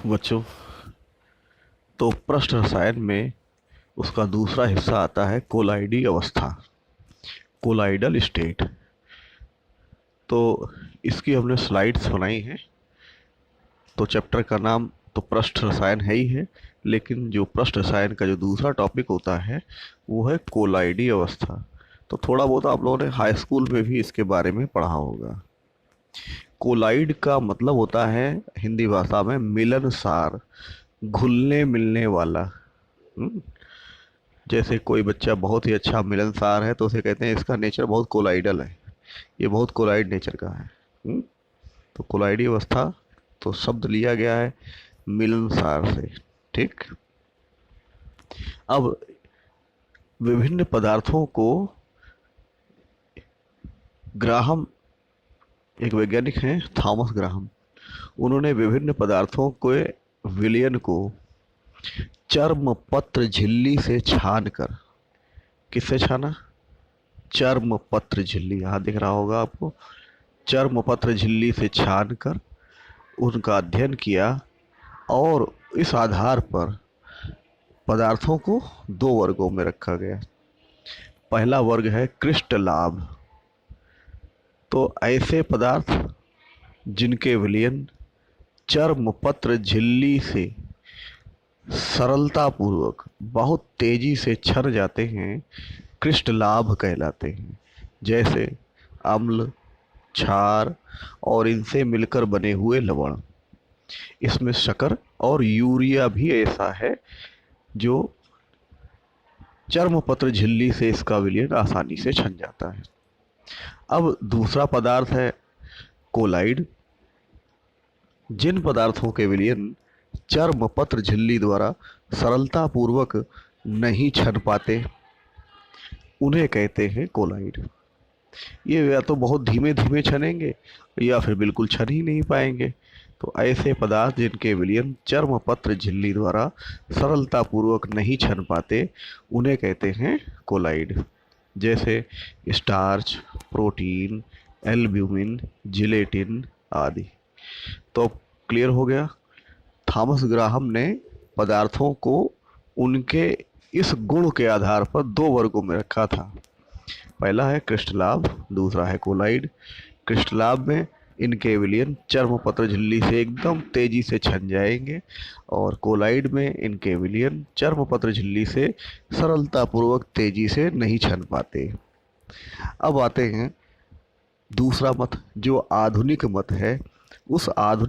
बच्चों, तो पृष्ठ रसायन में उसका दूसरा हिस्सा आता है कोलाइडी अवस्था, कोलाइडल स्टेट। तो इसकी हमने स्लाइड्स बनाई हैं। तो चैप्टर का नाम तो पृष्ठ रसायन है ही है, लेकिन जो पृष्ठ रसायन का जो दूसरा टॉपिक होता है वो है कोलाइडी अवस्था। तो थोड़ा बहुत आप लोगों ने हाई स्कूल में भी इसके बारे में पढ़ा होगा। कोलाइड का मतलब होता है हिंदी भाषा में मिलनसार, घुलने मिलने वाला। हम्म, जैसे कोई बच्चा बहुत ही अच्छा मिलनसार है तो उसे कहते हैं इसका नेचर बहुत कोलाइडल है, ये बहुत कोलाइड नेचर का है। तो कोलाइडी अवस्था तो शब्द लिया गया है मिलनसार से। ठीक। अब विभिन्न पदार्थों को ग्राहम, एक वैज्ञानिक हैं थॉमस ग्राहम, उन्होंने विभिन्न पदार्थों के विलयन को चर्म पत्र झिल्ली से छान कर, किससे छाना? चर्म पत्र झिल्ली, यहाँ दिख रहा होगा आपको, चर्म पत्र झिल्ली से छान कर उनका अध्ययन किया और इस आधार पर पदार्थों को दो वर्गों में रखा गया। पहला वर्ग है क्रिस्टलाभ। तो ऐसे पदार्थ जिनके विलयन चर्म पत्र झिल्ली से सरलतापूर्वक बहुत तेजी से छर जाते हैं, क्रिस्टलाभ कहलाते हैं। जैसे अम्ल, क्षार और इनसे मिलकर बने हुए लवण। इसमें शक्कर और यूरिया भी ऐसा है जो चर्मपत्र झिल्ली से इसका विलयन आसानी से छन जाता है। अब दूसरा पदार्थ है कोलाइड। जिन पदार्थों के विलयन चर्मपत्र झिल्ली द्वारा सरलतापूर्वक नहीं छन पाते उन्हें कहते हैं कोलाइड। ये या तो बहुत धीमे धीमे छनेंगे या फिर बिल्कुल छन ही नहीं पाएंगे। तो ऐसे पदार्थ जिनके विलयन चर्मपत्र झिल्ली द्वारा सरलतापूर्वक नहीं छन पाते उन्हें कहते हैं कोलाइड। जैसे स्टार्च, प्रोटीन, एल्ब्यूमिन, जिलेटिन आदि। तो अब क्लियर हो गया। थॉमस ग्राहम ने पदार्थों को उनके इस गुण के आधार पर दो वर्गों में रखा था। पहला है क्रिस्टलाभ, दूसरा है कोलाइड। क्रिस्टलाभ में इनके विलयन चर्मपत्र झिल्ली से एकदम तेजी से छन जाएंगे और कोलाइड में इनके विलयन चर्मपत्र झिल्ली से सरलतापूर्वक तेजी से नहीं छन पाते। अब आते हैं दूसरा मत, जो आधुनिक मत है। उस आधुनिक